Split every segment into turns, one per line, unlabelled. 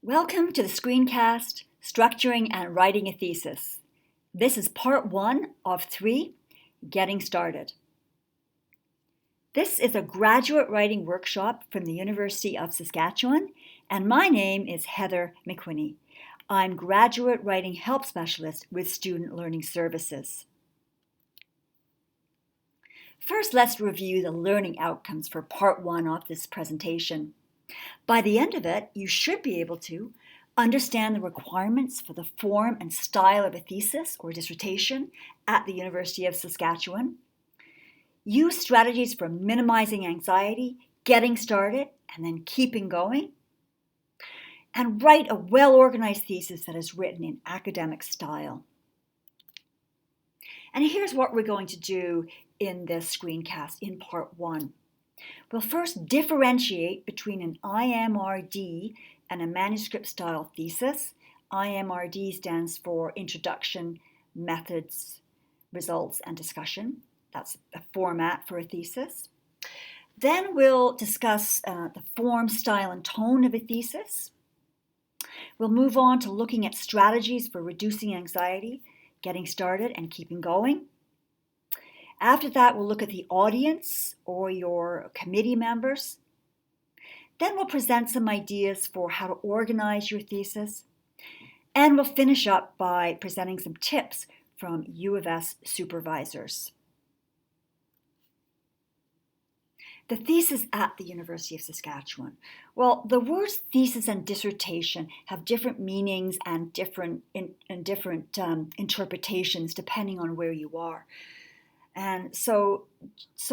Welcome to the screencast, Structuring and Writing a Thesis. This is part 1 of 3, Getting Started. This is a graduate writing workshop from the University of Saskatchewan, and my name is Heather McQuinney. I'm Graduate Writing Help Specialist with Student Learning Services. First, let's review the learning outcomes for part 1 of this presentation. By the end of it, you should be able to understand the requirements for the form and style of a thesis or dissertation at the University of Saskatchewan, use strategies for minimizing anxiety, getting started, and then keeping going, and write a well-organized thesis that is written in academic style. And here's what we're going to do in this screencast in part 1. We'll first differentiate between an IMRD and a manuscript-style thesis. IMRD stands for Introduction, Methods, Results, and Discussion. That's a format for a thesis. Then we'll discuss the form, style, and tone of a thesis. We'll move on to looking at strategies for reducing anxiety, getting started, and keeping going. After that, we'll look at the audience or your committee members. Then we'll present some ideas for how to organize your thesis. And we'll finish up by presenting some tips from U of S supervisors. The thesis at the University of Saskatchewan. Well, the words thesis and dissertation have different meanings and different interpretations depending on where you are. And so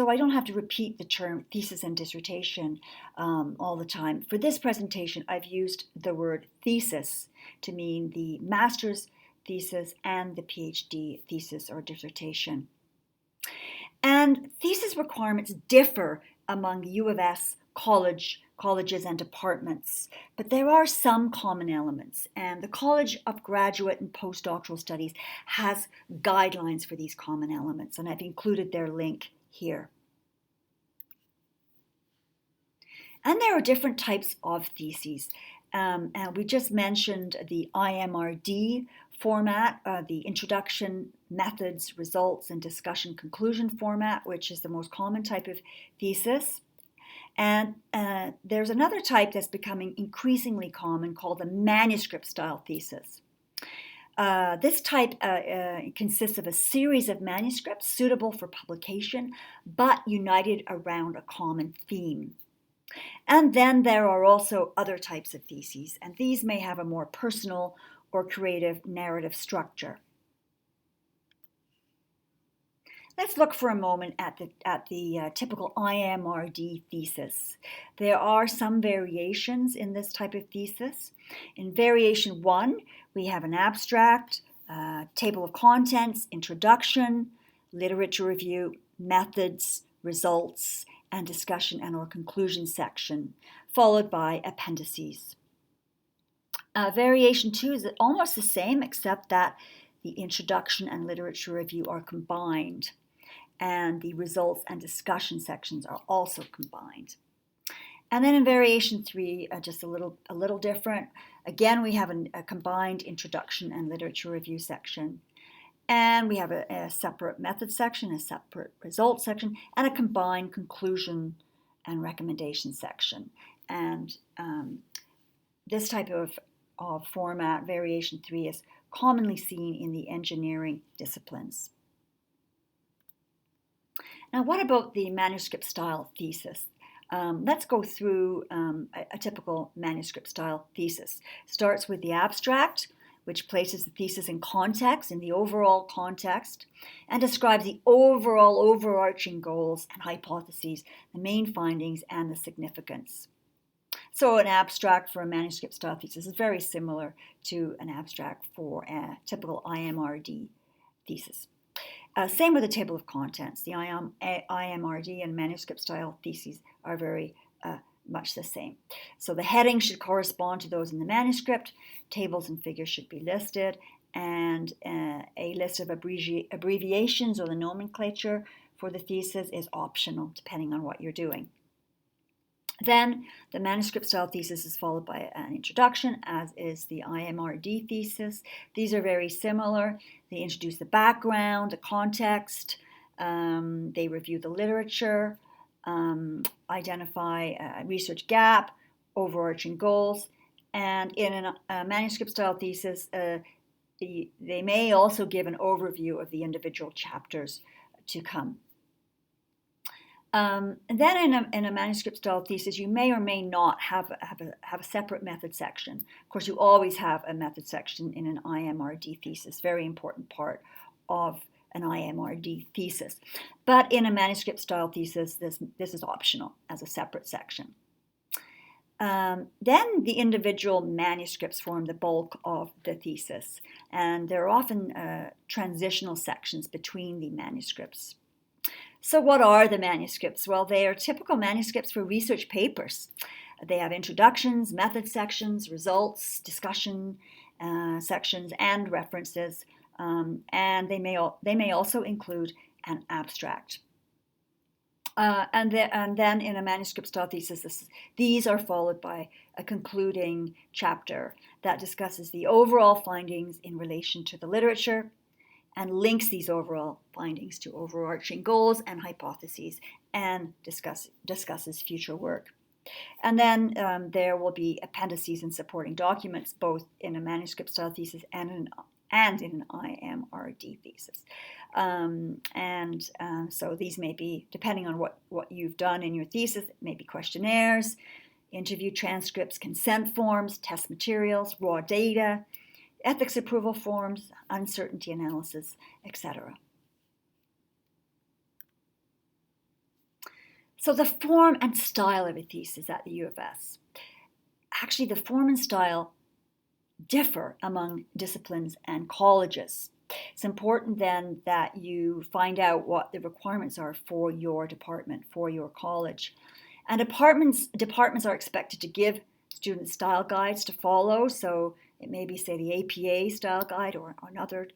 I don't have to repeat the term thesis and dissertation all the time. For this presentation, I've used the word thesis to mean the master's thesis and the PhD thesis or dissertation. And thesis requirements differ among U of S colleges and departments, but there are some common elements, and the College of Graduate and Postdoctoral Studies has guidelines for these common elements, and I've included their link here. And there are different types of theses. And we just mentioned the IMRD format, the Introduction, Methods, Results, and Discussion Conclusion format, which is the most common type of thesis. And there's another type that's becoming increasingly common called the manuscript-style thesis. This type consists of a series of manuscripts suitable for publication, but united around a common theme. And then there are also other types of theses, and these may have a more personal or creative narrative structure. Let's look for a moment at the typical IMRD thesis. There are some variations in this type of thesis. In variation 1, we have an abstract, table of contents, introduction, literature review, methods, results, and discussion and or conclusion section, followed by appendices. Variation 2 is almost the same, except that the introduction and literature review are combined, and the results and discussion sections are also combined. And then in variation 3, just a little different. Again, we have a combined introduction and literature review section. And we have a separate method section, a separate results section, and a combined conclusion and recommendation section. And this type of format, variation 3, is commonly seen in the engineering disciplines. Now, what about the manuscript-style thesis? Let's go through a typical manuscript-style thesis. Starts with the abstract, which places the thesis in context, in the overall context, and describes the overall overarching goals and hypotheses, the main findings, and the significance. So an abstract for a manuscript-style thesis is very similar to an abstract for a typical IMRD thesis. Same with the table of contents. The IMRD and manuscript-style theses are very much the same. So the headings should correspond to those in the manuscript, tables and figures should be listed, and a list of abbreviations or the nomenclature for the thesis is optional depending on what you're doing. Then the manuscript style thesis is followed by an introduction, as is the IMRD thesis. These are very similar. They introduce the background, the context, they review the literature, identify a research gap, overarching goals, and in a manuscript style thesis, they may also give an overview of the individual chapters to come. And then in a manuscript style thesis, you may or may not have a separate method section. Of course, you always have a method section in an IMRD thesis, very important part of an IMRD thesis. But in a manuscript style thesis, this is optional as a separate section. Then the individual manuscripts form the bulk of the thesis, and there are often transitional sections between the manuscripts. So what are the manuscripts? Well, they are typical manuscripts for research papers. They have introductions, method sections, results, discussion sections, and references, and they may also include an abstract. And then in a manuscript style thesis, these are followed by a concluding chapter that discusses the overall findings in relation to the literature and links these overall findings to overarching goals and hypotheses and discusses future work. And then there will be appendices and supporting documents, both in a manuscript style thesis and in an IMRD thesis. So these may be, depending on what you've done in your thesis, it may be questionnaires, interview transcripts, consent forms, test materials, raw data, ethics approval forms, uncertainty analysis, etc. So the form and style of a thesis at the U of S. Actually, the form and style differ among disciplines and colleges. It's important then that you find out what the requirements are for your department, for your college. And departments are expected to give student style guides to follow, so it may be, say, the APA style guide or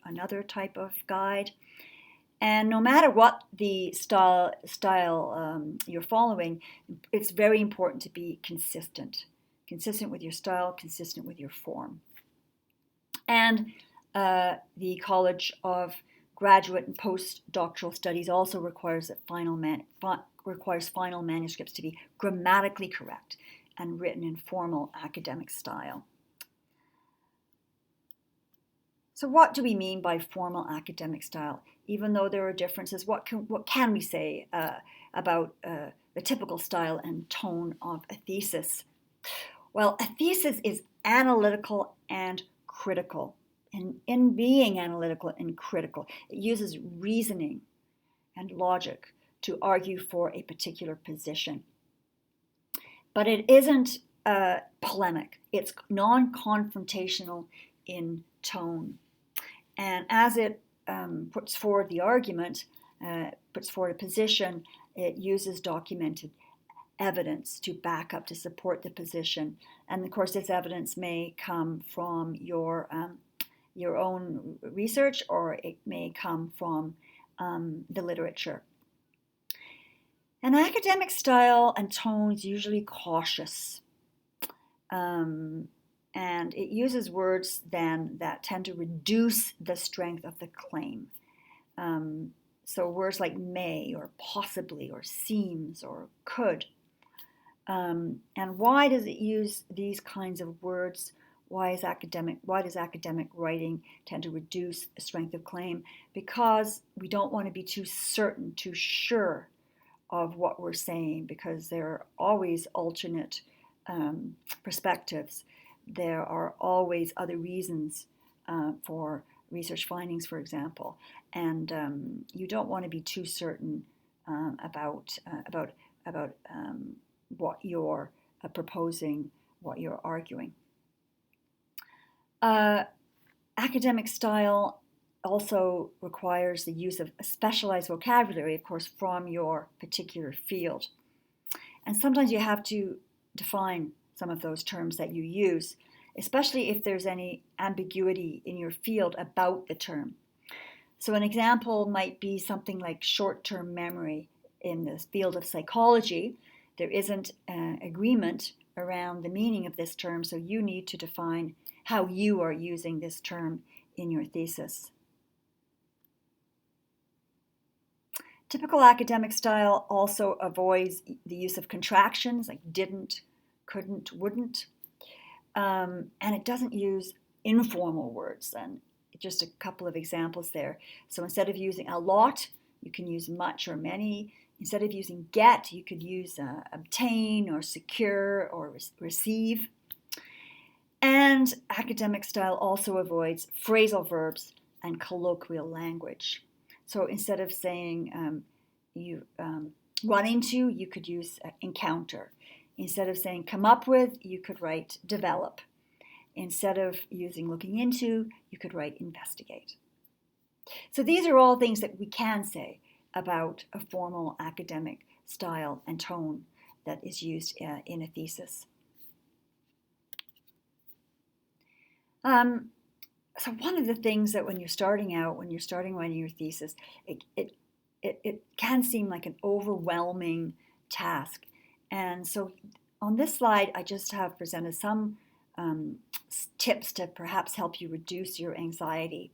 another type of guide. And no matter what the style you're following, it's very important to be consistent with your style, consistent with your form. And the College of Graduate and Postdoctoral Studies also requires final manuscripts to be grammatically correct and written in formal academic style. So what do we mean by formal academic style? Even though there are differences, what can we say about the typical style and tone of a thesis? Well, a thesis is analytical and critical. And in being analytical and critical, it uses reasoning and logic to argue for a particular position. But it isn't polemic. It's non-confrontational in tone. And as it puts forward the argument, puts forward a position, it uses documented evidence to back up, to support the position. And of course, this evidence may come from your own research, or it may come from the literature. An academic style and tone is usually cautious. And it uses words then that tend to reduce the strength of the claim. So words like may or possibly or seems or could. And why does it use these kinds of words? Why does academic writing tend to reduce the strength of claim? Because we don't want to be too certain, too sure of what we're saying, because there are always alternate perspectives. There are always other reasons for research findings, for example, and you don't want to be too certain about what you're proposing, what you're arguing. Academic style also requires the use of a specialized vocabulary, of course, from your particular field. And sometimes you have to define some of those terms that you use, especially if there's any ambiguity in your field about the term. So an example might be something like short-term memory. In the field of psychology, there isn't agreement around the meaning of this term, so you need to define how you are using this term in your thesis. Typical academic style also avoids the use of contractions like didn't, couldn't, wouldn't, and it doesn't use informal words. And just a couple of examples there. So instead of using a lot, you can use much or many. Instead of using get, you could use obtain or secure or receive. And academic style also avoids phrasal verbs and colloquial language. So instead of saying you run into, you could use encounter. Instead of saying come up with, you could write develop. Instead of using looking into, you could write investigate. So these are all things that we can say about a formal academic style and tone that is used in a thesis. So one of the things that when you're starting writing your thesis, it can seem like an overwhelming task. And so on this slide, I just have presented some tips to perhaps help you reduce your anxiety.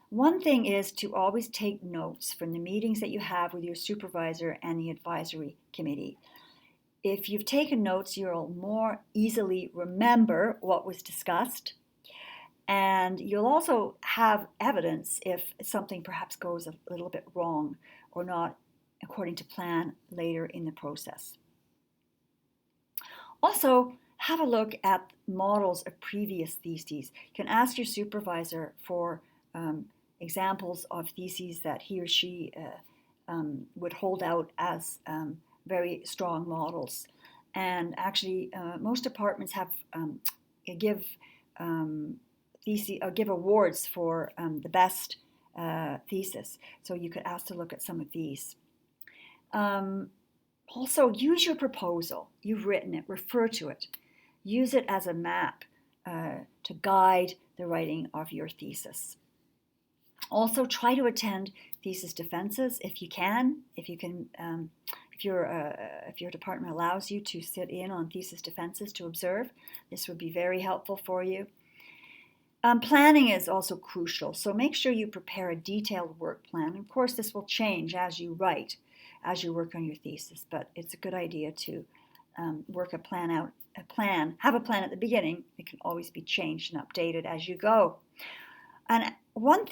One thing is to always take notes from the meetings that you have with your supervisor and the advisory committee. If you've taken notes, you'll more easily remember what was discussed, and you'll also have evidence if something perhaps goes a little bit wrong or not according to plan later in the process. Also, have a look at models of previous theses. You can ask your supervisor for examples of theses that he or she would hold out as very strong models. And actually, most departments have give awards for the best thesis. So you could ask to look at some of these. Also, use your proposal. You've written it. Refer to it. Use it as a map to guide the writing of your thesis. Also, try to attend thesis defenses if you can. If your department allows you to sit in on thesis defenses to observe, this would be very helpful for you. Planning is also crucial, so make sure you prepare a detailed work plan. Of course, this will change as you write, as you work on your thesis, but it's a good idea to work have a plan at the beginning. It can always be changed and updated as you go. And one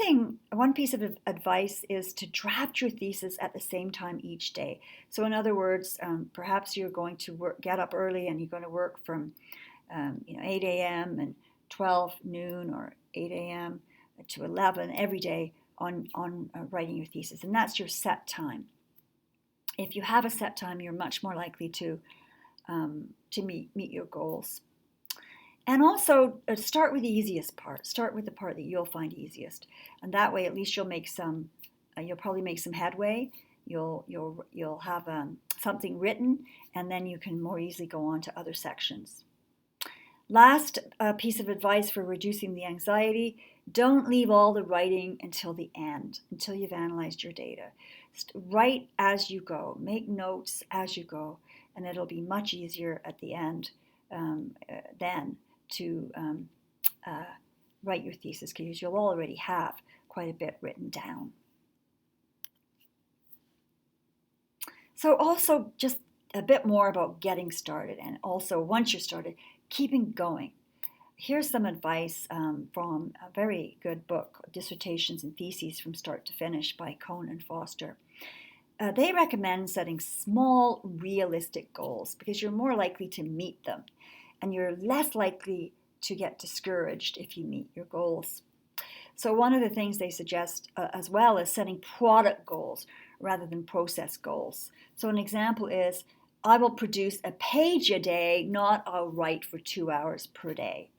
piece of advice is to draft your thesis at the same time each day. So in other words, perhaps you're going to get up early and you're going to work from 8 a.m. and 12 noon or 8 a.m. to 11 every day on writing your thesis. And that's your set time. If you have a set time, you're much more likely to meet your goals. And also start with the easiest part. Start with the part that you'll find easiest, and that way at least you'll probably make some headway. You'll have something written, and then you can more easily go on to other sections. Last piece of advice for reducing the anxiety: don't leave all the writing until the end, until you've analyzed your data. Write as you go. Make notes as you go, and it'll be much easier at the end then to write your thesis, because you'll already have quite a bit written down. So also just a bit more about getting started, and also once you're started, keeping going. Here's some advice from a very good book, Dissertations and Theses from Start to Finish by Cohn and Foster. They recommend setting small, realistic goals because you're more likely to meet them, and you're less likely to get discouraged if you meet your goals. So one of the things they suggest as well is setting product goals rather than process goals. So an example is, I will produce a page a day, not I'll write for 2 hours per day,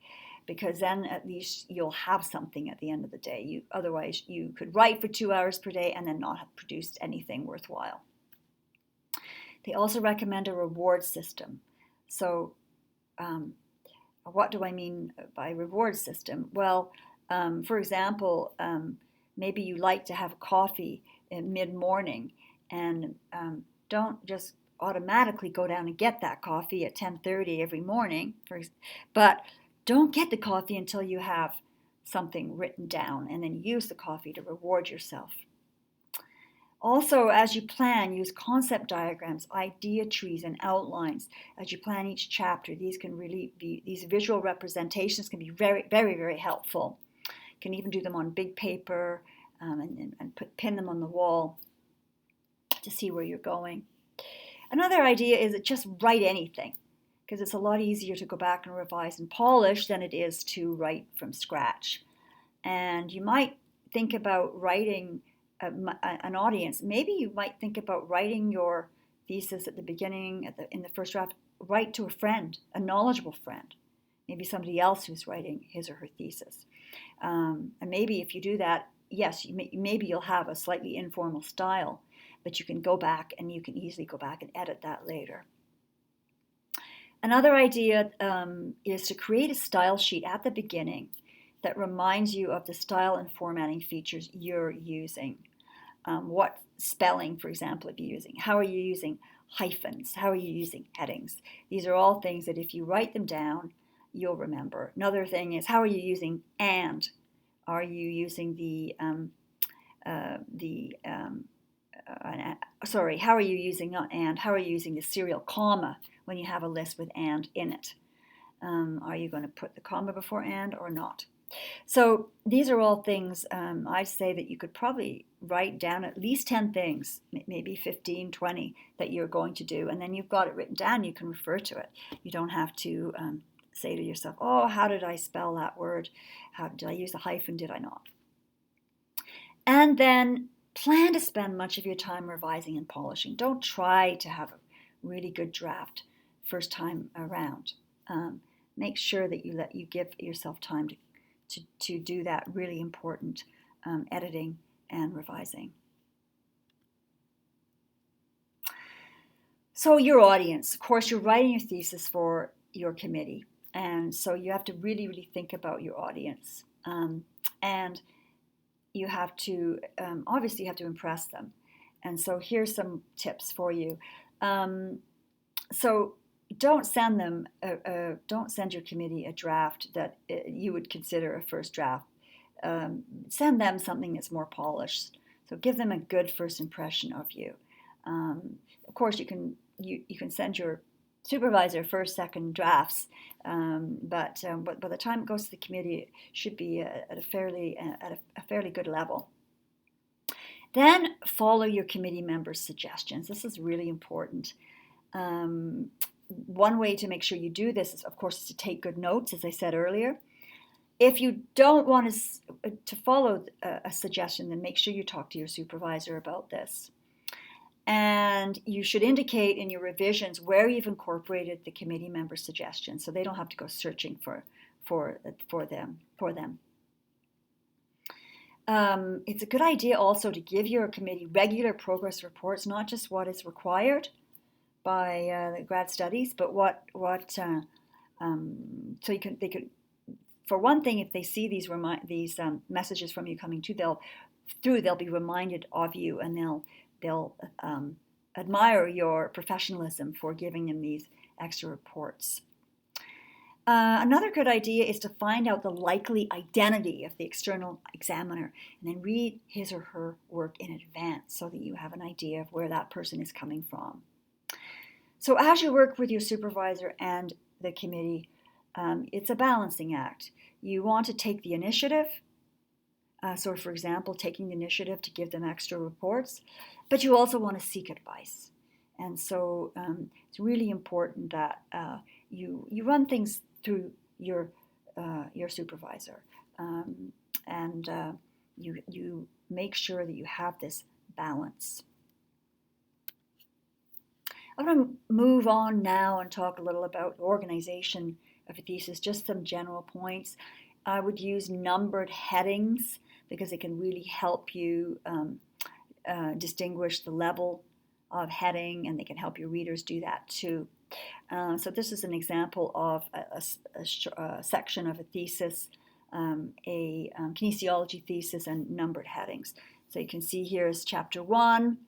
because then at least you'll have something at the end of the day. Otherwise, you could write for 2 hours per day and then not have produced anything worthwhile. They also recommend a reward system. So what do I mean by reward system? Well, for example, maybe you like to have coffee in mid-morning, and don't just automatically go down and get that coffee at 10:30 every morning, but don't get the coffee until you have something written down, and then use the coffee to reward yourself. Also, as you plan, use concept diagrams, idea trees, and outlines as you plan each chapter. These visual representations can be very, very, very helpful. You can even do them on big paper and pin them on the wall to see where you're going. Another idea is that just write anything, because it's a lot easier to go back and revise and polish than it is to write from scratch. And you might think about writing an audience. Maybe you might think about writing your thesis at the beginning, in the first draft. Write to a friend, a knowledgeable friend, maybe somebody else who's writing his or her thesis. And maybe if you do that, yes, maybe you'll have a slightly informal style, but you can go back and you can easily go back and edit that later. Another idea is to create a style sheet at the beginning that reminds you of the style and formatting features you're using. What spelling, for example, are you using? How are you using hyphens? How are you using headings? These are all things that if you write them down, you'll remember. Another thing is, how are you using and? Are you using how are you using not and? How are you using the serial comma when you have a list with and in it? Are you going to put the comma before and or not? So these are all things I say that you could probably write down at least 10 things, maybe 15, 20 that you're going to do. And then you've got it written down. You can refer to it. You don't have to say to yourself, oh, how did I spell that word? How did I use a hyphen? Did I not? And then plan to spend much of your time revising and polishing. Don't try to have a really good draft first time around. Make sure that you give yourself time to do that really important editing and revising. So your audience, of course, you're writing your thesis for your committee. And so you have to really, really think about your audience. And you have to, obviously you have to impress them. And so here's some tips for you. So don't send your committee a draft that you would consider a first draft. Send them something that's more polished. So give them a good first impression of you. Of course, you can send your supervisor first, second drafts, but by the time it goes to the committee, it should be at a fairly good level. Then follow your committee members' suggestions. This is really important. One way to make sure you do this is, of course, to take good notes, as I said earlier. If you don't want to follow a suggestion, then make sure you talk to your supervisor about this. And you should indicate in your revisions where you've incorporated the committee member suggestions, so they don't have to go searching for them. It's a good idea also to give your committee regular progress reports, not just what is required by the grad studies, but so they could. For one thing, if they see these messages from you coming they'll be reminded of you, and they'll admire your professionalism for giving them these extra reports. Another good idea is to find out the likely identity of the external examiner and then read his or her work in advance so that you have an idea of where that person is coming from. So as you work with your supervisor and the committee, it's a balancing act. You want to take the initiative. So, for example, taking the initiative to give them extra reports, but you also want to seek advice. And so it's really important that you run things through your supervisor, and you make sure that you have this balance. I'm going to move on now and talk a little about organization of a thesis, just some general points. I would use numbered headings because it can really help you distinguish the level of heading, and they can help your readers do that too. So this is an example of a section of a thesis, a kinesiology thesis, and numbered headings. So you can see here is chapter 1,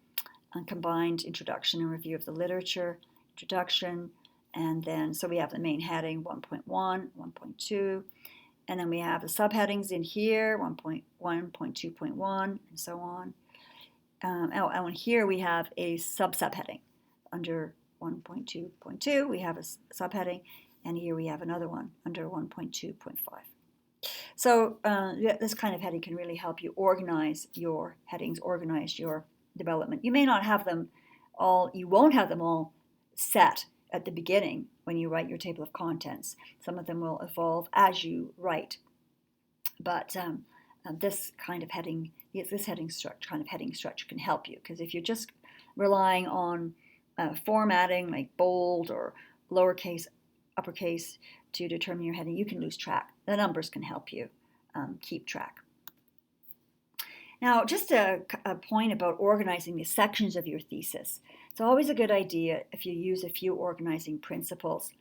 a combined introduction and review of the literature, introduction, and then so we have the main heading 1.1, 1.2, and then we have the subheadings in here 1.1, 1.2.1, and so on. And here we have a subheading under 1.2.2. We have a subheading, and here we have another one under 1.2.5. So this kind of heading can really help you organize your headings, organize your development. You may not have them all, you won't have them all set at the beginning when you write your table of contents. Some of them will evolve as you write. But this kind of heading, this heading structure can help you, because if you're just relying on formatting like bold or lowercase, uppercase to determine your heading, you can lose track. The numbers can help you keep track. Now, just a point about organizing the sections of your thesis. It's always a good idea if you use a few organizing principles.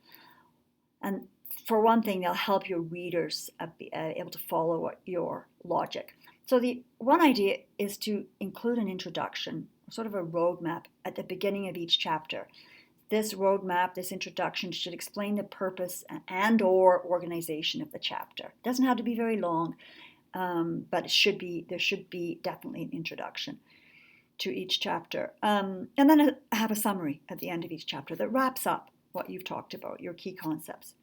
And for one thing, they'll help your readers be able to follow your logic. So the one idea is to include an introduction, sort of a roadmap at the beginning of each chapter. This roadmap, this introduction, should explain the purpose and/or organization of the chapter. It doesn't have to be very long, but there should be definitely an introduction to each chapter. And then have a summary at the end of each chapter that wraps up what you've talked about, your key concepts.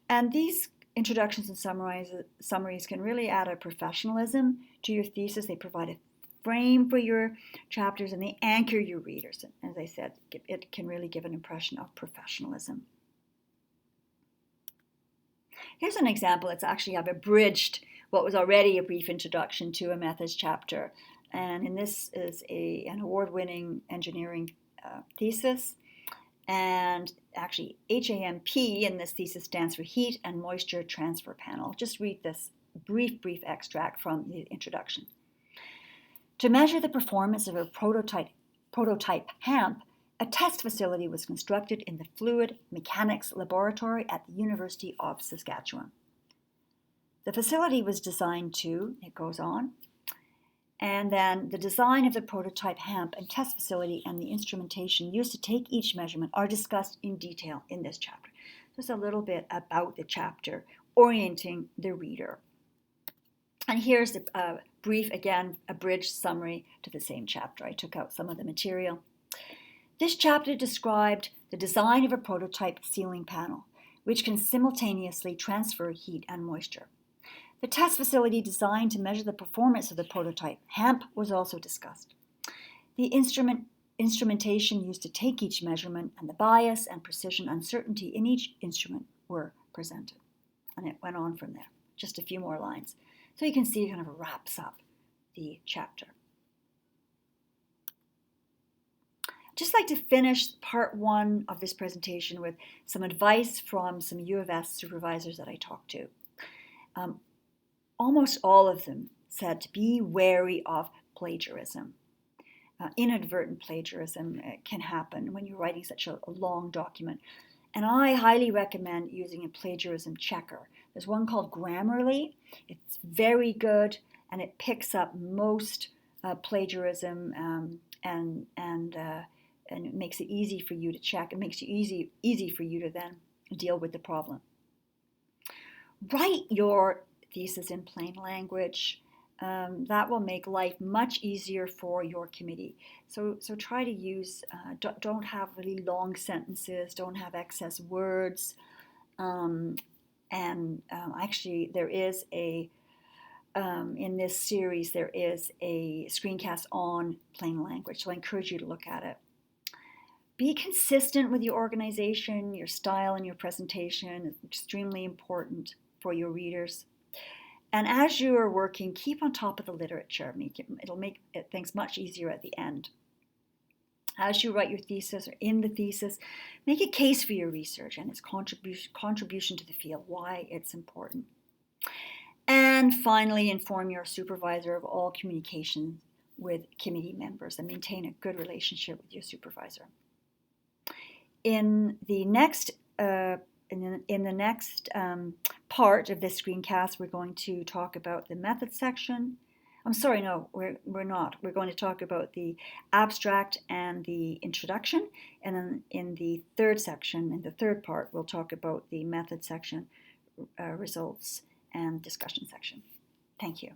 And these introductions and summaries can really add a professionalism to your thesis. They provide a frame for your chapters, and they anchor your readers. And as I said, it can really give an impression of professionalism. Here's an example. I've abridged what was already a brief introduction to a methods chapter. And this is an award-winning engineering thesis. And actually, HAMP in this thesis stands for Heat and Moisture Transfer Panel. Just read this brief extract from the introduction. To measure the performance of a prototype HAMP, a test facility was constructed in the Fluid Mechanics Laboratory at the University of Saskatchewan. The facility was designed to, it goes on, and then the design of the prototype HAMP and test facility and the instrumentation used to take each measurement are discussed in detail in this chapter. Just a little bit about the chapter, orienting the reader. And here's a brief, again, abridged summary to the same chapter. I took out some of the material. This chapter described the design of a prototype ceiling panel, which can simultaneously transfer heat and moisture. The test facility designed to measure the performance of the prototype HAMP was also discussed. The instrumentation used to take each measurement and the bias and precision uncertainty in each instrument were presented. And it went on from there. Just a few more lines. So you can see it kind of wraps up the chapter. I'd just like to finish part one of this presentation with some advice from some U of S supervisors that I talked to. Almost all of them said to be wary of plagiarism. Inadvertent plagiarism can happen when you're writing such a long document. And I highly recommend using a plagiarism checker. There's one called Grammarly. It's very good, and it picks up most plagiarism and it makes it easy for you to check. It makes it easy for you to then deal with the problem. Write your thesis in plain language. That will make life much easier for your committee. So try to use, don't have really long sentences, don't have excess words. Actually, there is in this series, there is a screencast on plain language. So I encourage you to look at it. Be consistent with your organization, your style, and your presentation. It's extremely important for your readers. And as you are working, keep on top of the literature. It'll make things much easier at the end. As you write your thesis or in the thesis, make a case for your research and its contribution to the field, why it's important. And finally, inform your supervisor of all communication with committee members and maintain a good relationship with your supervisor. In the next part of this screencast, we're going to talk about the methods section. I'm sorry, no, we're not. We're going to talk about the abstract and the introduction. And then in the third section, in the third part, we'll talk about the method section, results, and discussion section. Thank you.